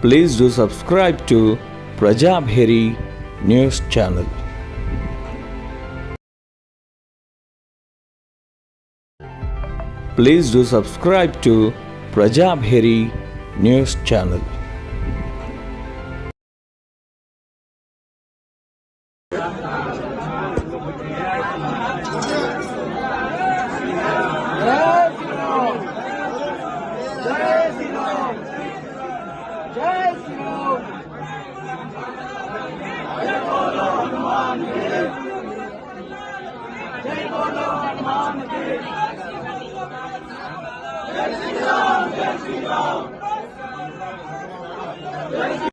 Please do subscribe to Prajabheri News Channel. Please do subscribe to Prajabheri News Channel.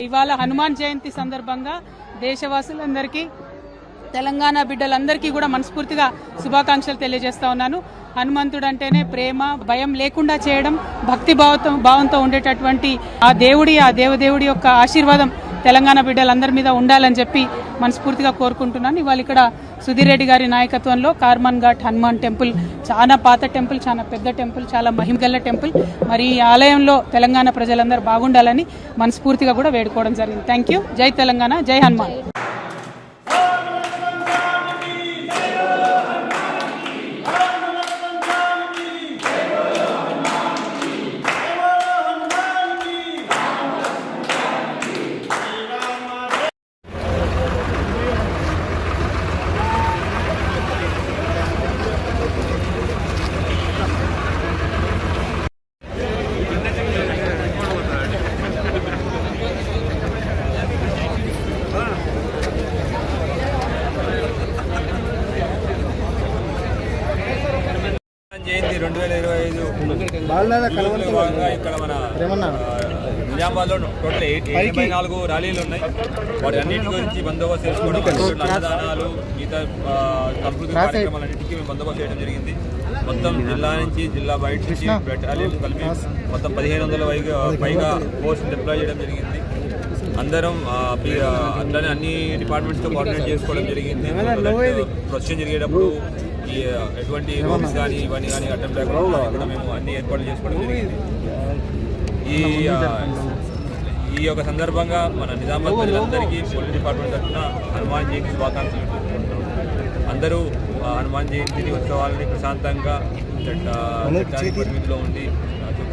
ఇవాళ హనుమాన్ జయంతి సందర్భంగా దేశవాసులందరికీ తెలంగాణ బిడ్డలందరికీ కూడా మనస్ఫూర్తిగా శుభాకాంక్షలు తెలియజేస్తా ఉన్నాను. హనుమంతుడు అంటేనే ప్రేమ, భయం లేకుండా చేయడం, భక్తి భావంతో ఉండేటటువంటి ఆ దేవదేవుడి యొక్క ఆశీర్వాదం తెలంగాణ బిడ్డలందరి మీద ఉండాలని చెప్పి మనస్ఫూర్తిగా కోరుకుంటున్నాను. ఇవాళ ఇక్కడ సుధీర్ రెడ్డి గారి నాయకత్వంలో కార్మన్ ఘాట్ హనుమాన్ టెంపుల్ చాలా పాత టెంపుల్, చాలా పెద్ద టెంపుల్, చాలా మహిమగల్ల టెంపుల్. మరి ఈ ఆలయంలో తెలంగాణ ప్రజలందరూ బాగుండాలని మనస్ఫూర్తిగా కూడా వేడుకోవడం జరిగింది. Thank you. జై తెలంగాణ, జై హనుమాన్. జయంతి 2025 భాగంగా ఇక్కడ మన నిజామాబాద్లో టోటల్ 84 ర్యాలీలు ఉన్నాయి. వాటి అన్నింటి గురించి బందోబస్తు చేసుకోవడం, అన్నదానాలు, మిగతా సంస్కృతి కార్యక్రమాలన్నింటికి మేము బందోబస్తు చేయడం జరిగింది. మొత్తం జిల్లా నుంచి, జిల్లా బయట నుంచి బెటాలియన్ కలిపి మొత్తం 1500 పైగా ఫోర్స్ డిప్లాయ్ చేయడం జరిగింది. అందరం అట్లనే అన్ని డిపార్ట్మెంట్స్తో కోఆర్డినేట్ చేసుకోవడం జరిగింది. ప్రొసెషన్ జరిగేటప్పుడు ఎటువంటి రూమ్స్ కానీ ఇవన్నీ కానీ అటెంప్ట్ లేకుండా కూడా మేము అన్ని ఏర్పాట్లు చేసుకోవడం జరిగింది. ఈ యొక్క సందర్భంగా మన నిజామాబాద్ ప్రజలందరికీ పోలీస్ డిపార్ట్మెంట్ తరఫున హనుమాన్ జయంతి శుభాకాంక్షలు తెలుపుకుంటున్నాం. అందరూ హనుమాన్ జయంతిని ఉత్సవాలని ప్రశాంతంగా పరిమితిలో ఉండి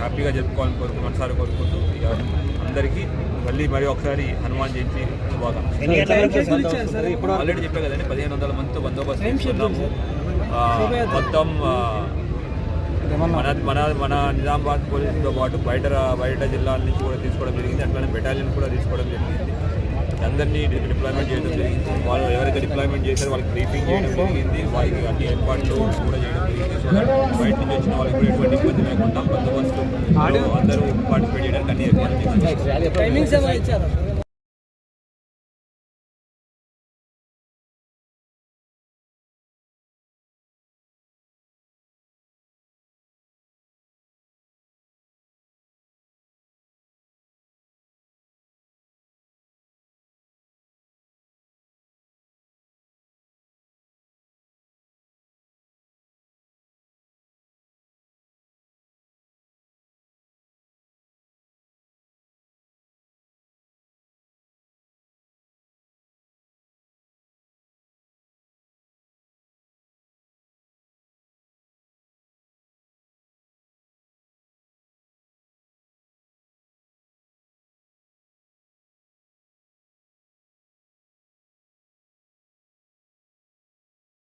హ్యాపీగా జరుపుకోవాలని మనసారి కోరుకుంటూ అందరికీ మళ్ళీ ఒకసారి హనుమాన్ జయంతి శుభాకాంక్షలు. ఆల్రెడీ చెప్పే కదండి, 1500 మందితో బందోబస్తు చేస్తున్నాము. మొత్తం మన నిజామాబాద్ పోలీసుతో పాటు బయట జిల్లాల నుంచి కూడా తీసుకోవడం జరిగింది. అట్లానే బెటాలియన్ కూడా తీసుకోవడం జరిగింది. అందరినీ డిప్లాయ్మెంట్ చేయడం జరిగింది. వాళ్ళు ఎవరైతే డిప్లాయ్మెంట్ చేశారో వాళ్ళకి బ్రీఫింగ్ చేయడం జరిగింది. వాళ్ళకి అన్ని ఏర్పాట్లు కూడా చేయడం జరిగింది. సో బయట నుంచి వచ్చిన వాళ్ళకి కూడా ఎటువంటి ఇబ్బంది లేకుండా బందోబస్తు అందరూ పార్టిసిపేట్ చేయడానికి అన్ని ఏర్పాట్లు చేశారు.